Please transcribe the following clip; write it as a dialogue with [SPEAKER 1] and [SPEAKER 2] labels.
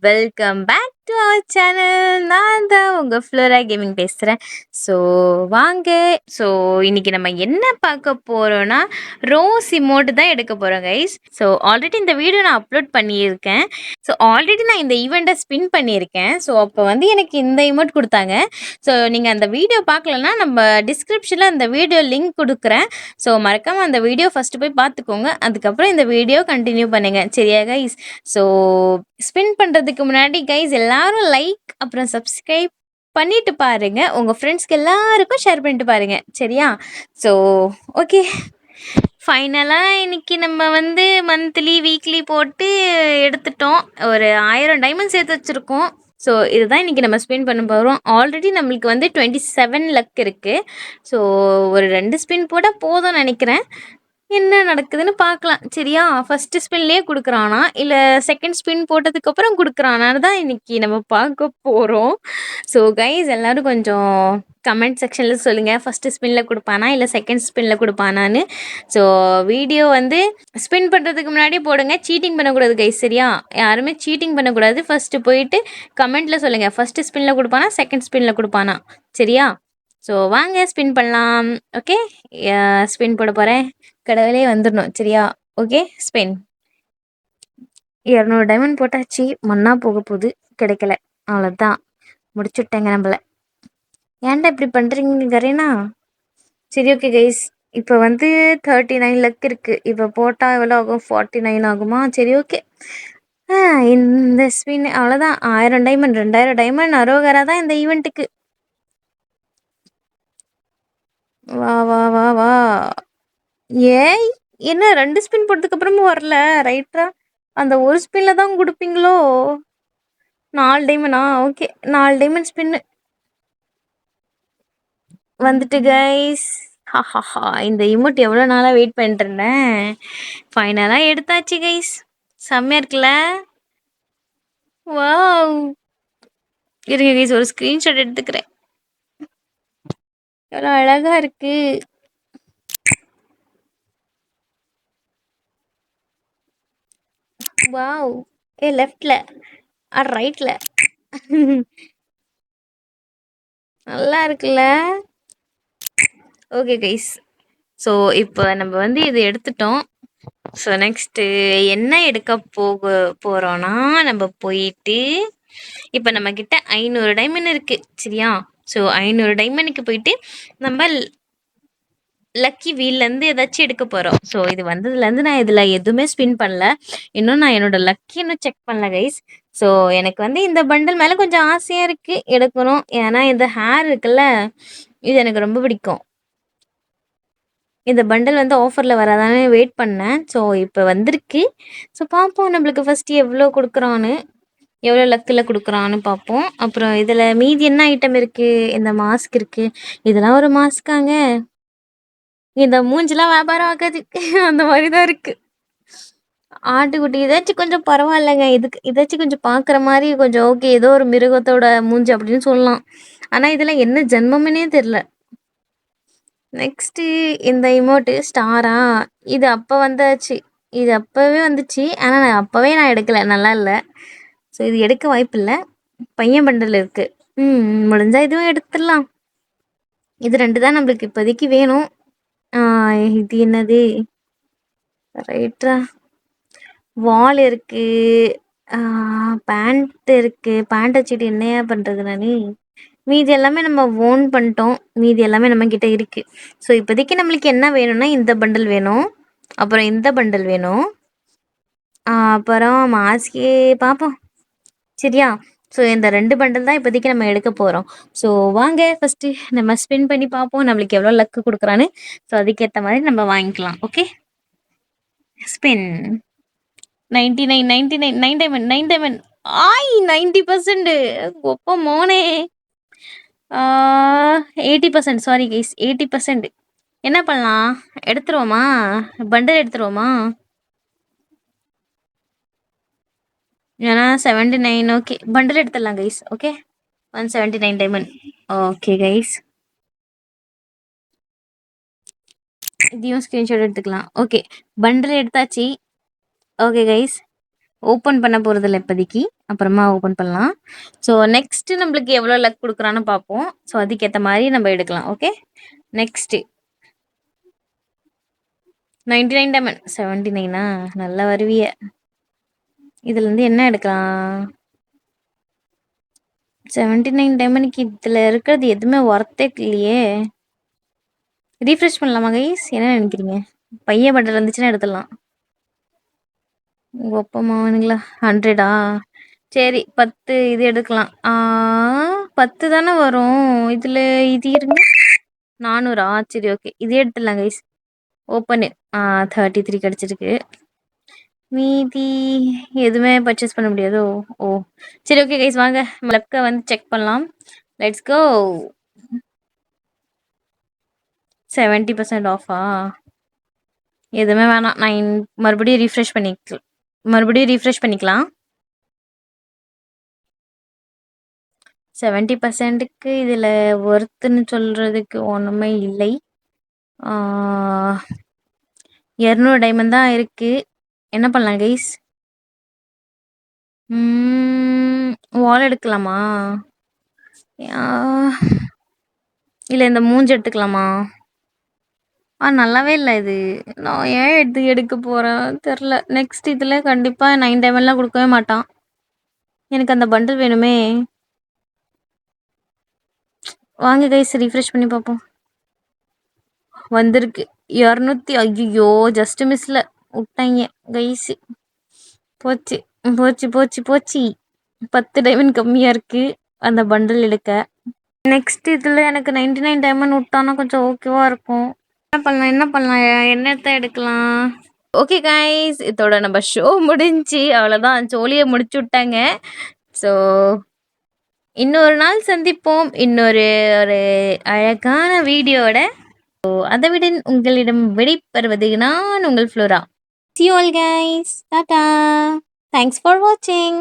[SPEAKER 1] Welcome back to our channel. நான் தான் உங்கள் ஃப்ளோரா கேமிங் பேசுகிறேன். ஸோ வாங்க. ஸோ இன்னைக்கு நம்ம என்ன பார்க்க போகிறோன்னா ரோஸ் இமோட்டு தான் எடுக்க போகிறோம் கைஸ். ஸோ ஆல்ரெடி இந்த வீடியோ நான் அப்லோட் பண்ணியிருக்கேன். ஸோ ஆல்ரெடி நான் இந்த ஈவெண்ட்டை ஸ்பின் பண்ணியிருக்கேன். ஸோ அப்போ வந்து எனக்கு இந்த இமோட் கொடுத்தாங்க. ஸோ நீங்கள் அந்த வீடியோ பார்க்கலன்னா நம்ம டிஸ்கிரிப்ஷனில் அந்த வீடியோ லிங்க் கொடுக்குறேன். ஸோ மறக்காமல் அந்த வீடியோ ஃபஸ்ட்டு போய் பார்த்துக்கோங்க. அதுக்கப்புறம் இந்த வீடியோ கண்டினியூ பண்ணுங்கள், சரியா கைஸ்? ஸோ ஸ்பின் பண்ணுறதுக்கு முன்னாடி கைஸ் எல்லாரும் லைக் அப்புறம் சப்ஸ்கிரைப் பண்ணிட்டு பாருங்க. உங்கள் ஃப்ரெண்ட்ஸ்க்கு எல்லாருக்கும் ஷேர் பண்ணிட்டு பாருங்க, சரியா? ஸோ ஓகே, ஃபைனலாக இன்னைக்கு நம்ம வந்து மந்த்லி வீக்லி போட்டு எடுத்துட்டோம். ஒரு 1000 டைமண்ட் சேர்த்து வச்சுருக்கோம். ஸோ இதுதான் இன்றைக்கி நம்ம ஸ்பின் பண்ண போகிறோம். ஆல்ரெடி நம்மளுக்கு வந்து 27 லக் இருக்குது. ஸோ ஒரு 2 ஸ்பின் போட்டால் போதும்னு நினைக்கிறேன். என்ன நடக்குதுன்னு பார்க்கலாம், சரியா? ஃபஸ்ட்டு ஸ்பின்லேயே கொடுக்குறானா இல்லை செகண்ட் ஸ்பின் போட்டதுக்கப்புறம் கொடுக்குறானான்னு தான் இன்றைக்கி நம்ம பார்க்க போகிறோம். ஸோ கைஸ் எல்லோரும் கொஞ்சம் கமெண்ட் செக்ஷனில் சொல்லுங்கள், ஃபஸ்ட்டு ஸ்பின்னில் கொடுப்பானா இல்லை செகண்ட் ஸ்பின்னில் கொடுப்பானான்னு. ஸோ வீடியோ வந்து ஸ்பின் பண்ணுறதுக்கு முன்னாடி போடுங்க, சீட்டிங் பண்ணக்கூடாது கைஸ், சரியா? யாருமே சீட்டிங் பண்ணக்கூடாது. ஃபஸ்ட்டு போயிட்டு கமெண்ட்டில் சொல்லுங்கள், ஃபஸ்ட்டு ஸ்பின்னில் கொடுப்பானா செகண்ட் ஸ்பின்னில் கொடுப்பானா, சரியா? ஸோ வாங்க ஸ்பின் பண்ணலாம். ஓகே, ஸ்பின் போட போகிறேன். கடவுளே வந்துடணும், சரியா? Okay, spin. 200 டைமண்ட் போட்டாச்சு. மண்ணா போக போகுது, கிடைக்கல, அவ்வளோதான், முடிச்சுட்டேங்க நம்மள. ஏன்டா இப்படி பண்ணுறீங்க கரீனா? சரி ஓகே கைஸ், இப்போ வந்து 39 லக் இருக்குது. இப்போ போட்டால் எவ்வளோ ஆகும்? 49 ஆகுமா? சரி ஓகே. இந்த ஸ்பின் அவ்வளோதான். 1000 டைமண்ட், 2000 டைமண்ட் அரோகரா தான் இந்த ஈவெண்ட்டுக்கு. வா வா வா வா. ஏய், என்ன 2 ஸ்பின் போட்டதுக்கு அப்புறமும் வரல? ரைட்டா, அந்த ஒரு ஸ்பின்ல தான் கொடுப்பீங்களோ? 4 டைமண்டா? ஓகே, 4 டைமண்ட் ஸ்பின்னு வந்துட்டு கைஸ். ஹாஹாஹா, இந்த இமோட் எவ்வளோ நாளாக வெயிட் பண்ணிட்டு இருந்தேன். ஃபைனலாக எடுத்தாச்சு கைஸ். செம்மையாக இருக்குல்ல? வாவ், இருங்க கைஸ், ஒரு ஸ்க்ரீன்ஷாட் எடுத்துக்கிறேன். எவ்வளோ அழகாக இருக்கு. வாவ், ஏ லெஃப்டில் ரைட்டில் நல்லா இருக்குல்ல? ஓகே கைஸ், ஸோ இப்போ நம்ம வந்து இது எடுத்துட்டோம். ஸோ நெக்ஸ்ட்டு என்ன எடுக்க போகிறோன்னா, நம்ம போயிட்டு இப்போ நம்மக்கிட்ட 500 டைமண்ட் இருக்குது, சரியா? ஸோ 500 டைமண்டுக்கு போயிட்டு நம்ம லக்கி வீல்லேருந்து ஏதாச்சும் எடுக்க போகிறோம். ஸோ இது வந்ததுலேருந்து நான் இதில் எதுவுமே ஸ்பின் பண்ணல. இன்னும் நான் என்னோடய லக்கி இன்னும் செக் பண்ணல கைஸ். ஸோ எனக்கு வந்து இந்த பண்டில் மேலே கொஞ்சம் ஆசையாக இருக்குது எடுக்கணும். ஏன்னா இந்த ஹேர் இருக்குல்ல, இது எனக்கு ரொம்ப பிடிக்கும். இந்த பண்டில் வந்து ஆஃபரில் வராதானே வெயிட் பண்ணேன். ஸோ இப்போ வந்திருக்கு. ஸோ பார்ப்போம் நம்மளுக்கு ஃபஸ்ட்டு எவ்வளோ கொடுக்குறான்னு, எவ்வளோ லக்கில் கொடுக்குறான்னு பார்ப்போம். அப்புறம் இதில் மீதி என்ன ஐட்டம் இருக்குது? இந்த மாஸ்க் இருக்குது. இதெல்லாம் ஒரு மாஸ்க்காங்க? இந்த மூஞ்சிலாம் வியாபாரம் ஆகாது. அந்த மாதிரி தான் இருக்குது. ஆட்டுக்குட்டி இதாச்சும் கொஞ்சம் பரவாயில்லைங்க. இதுக்கு இதாச்சும் கொஞ்சம் பார்க்குற மாதிரி கொஞ்சம் ஓகே, ஏதோ ஒரு மிருகத்தோட மூஞ்சி அப்படின்னு சொல்லலாம். ஆனால் இதெல்லாம் என்ன ஜென்மம்னே தெரில. நெக்ஸ்ட்டு இந்த இமோட்டு ஸ்டாரா? இது அப்போ வந்தாச்சு, இது அப்போவே வந்துச்சு. ஆனால் நான் எடுக்கலை, நல்லா இல்லை. ஸோ இது எடுக்க வாய்ப்பு இல்லை. பையன் பண்டல் இருக்குது. முடிஞ்சால் இதுவும் எடுத்துடலாம். இது 2 தான் நம்மளுக்கு இப்போதைக்கு வேணும். இது என்னது? ரைட்டா, வால் இருக்குது, பேண்ட் இருக்குது. பேண்ட் வச்சுட்டு என்னையா பண்ணுறது நான்? மீதி எல்லாமே நம்ம ஓன் பண்ணிட்டோம். மீதி எல்லாமே நம்மக்கிட்ட இருக்குது. ஸோ இப்போதைக்கு நம்மளுக்கு என்ன வேணும்னா, இந்த பண்டில் வேணும், அப்புறம் இந்த பண்டில் வேணும், அப்புறம் மாஸ்கே பார்ப்போம், சரியா? ஸோ இந்த 2 பண்டில் தான் இப்போதைக்கு நம்ம எடுக்க போகிறோம். ஸோ வாங்க ஃபஸ்ட்டு நம்ம ஸ்பின் பண்ணி பார்ப்போம் நம்மளுக்கு எவ்வளோ லக்கு கொடுக்குறான்னு. ஸோ அதுக்கேற்ற மாதிரி நம்ம வாங்கிக்கலாம். Okay, spin. 99 99 9 diamond 9 diamond. 90%. ஒப்ப மோனே. 80%. Sorry guys, 80%. என்ன பண்ணலாம்? எடுத்துருவோமா? பண்டில் எடுத்துருவோமா? ஏன்னா 79. ஓகே, பண்டில் எடுத்துடலாம் guys. Okay, 179 diamond. Okay guys, இதையும் ஸ்க்ரீன்ஷாட் எடுத்துக்கலாம். ஓகே, பண்டில் எடுத்தாச்சு. ஓகே கைஸ், ஓப்பன் பண்ண போறதில்ல இப்போதைக்கு. அப்புறமா ஓப்பன் பண்ணலாம். ஸோ நெக்ஸ்ட்டு நம்மளுக்கு எவ்வளோ லக் குடுக்குறான்னு பார்ப்போம். ஸோ அதுக்கேத்த மாரி நம்ம எடுக்கலாம். ஓகே. நெக்ஸ்ட்டு 99 டைமண்ட் 79ஆ நல்லா வருவிய. இதுலருந்து என்ன எடுக்கலாம்? 79 டைமண்ட்க்கு இதுல இருக்கிறது எதுவுமே ஒர்த்தே இல்லையே. ரீஃப்ரெஷ் பண்ணலாமா கைஸ்? என்ன நெனைக்கிறீங்க? பைய பண்டல் இருந்துச்சுன்னா எடுத்துடலாம். ஒப்பமானுங்களா 100ஆ? சரி 10 இது எடுக்கலாம். 10 தானே வரும். இதுல இது இருங்க. 400ஆ? சரி ஓகே. இதே எடுத்துடலாம் கைஸ். ஓப்பனு. 33 கிடைச்சிருக்கு. மீதி எதுவுமே பர்ச்சேஸ் பண்ண முடியாதோ? ஓ! சரி ஓகே கைஸ் வாங்க. லக்க வந்து செக் பண்ணலாம். Let's go. 70% ஆஃபா? எதுவுமே வேணாம். நான் மறுபடியும் ரீஃப்ரெஷ் பண்ணிக்கலாம். 70%க்கு இதுல ஒர்த்துன்னு சொல்றதுக்கு ஒண்ணுமே இல்லை. 200 டைமண்ட் தான் இருக்கு. என்ன பண்ணலாம் கைஸ்? வால் எடுக்கலாமா? ஆ இல்ல இந்த மூஞ்சி எடுத்துக்கலாமா? நல்லாவே இல்ல இது. நான் ஏன் இது எடுக்க போறேன் தெர்ல. நெக்ஸ்ட் இதுல கண்டிப்பா 9 டைமண்ட்லாம் குடுக்கவே மாட்டான். எனக்கு அந்த பண்டில் வேணுமே. வாங்க கைஸ் ரீஃப்ரெஷ் பண்ணி பார்ப்போம். வந்திருக்கு 200. ஐயோ ஜஸ்ட் மிஸ்ல விட்டாங்க கைஸ். போச்சு போச்சு போச்சு போச்சு. 10 டைமண்ட் கம்மியா இருக்கு அந்த பண்டில் எடுக்க. நெக்ஸ்ட் இதுல எனக்கு 99 டைமண்ட் விட்டானா கொஞ்சம் ஓகேவா இருக்கும். என்ன பண்ணலாம் என்னத்த எடுக்கலாம்? ஓகே கைஸ் இதோட நம்ம ஷோ முடிஞ்சு அவ்வளோதான். ஜோலியை முடிச்சு விட்டாங்க. ஸோ இன்னொரு நாள் சந்திப்போம் இன்னொரு ஒரு அழகான வீடியோட. ஸோ அதை விட உங்களிடம் விடைபெறுவது நான் உங்கள் Flora. See you all guys. Tata. Thanks for watching.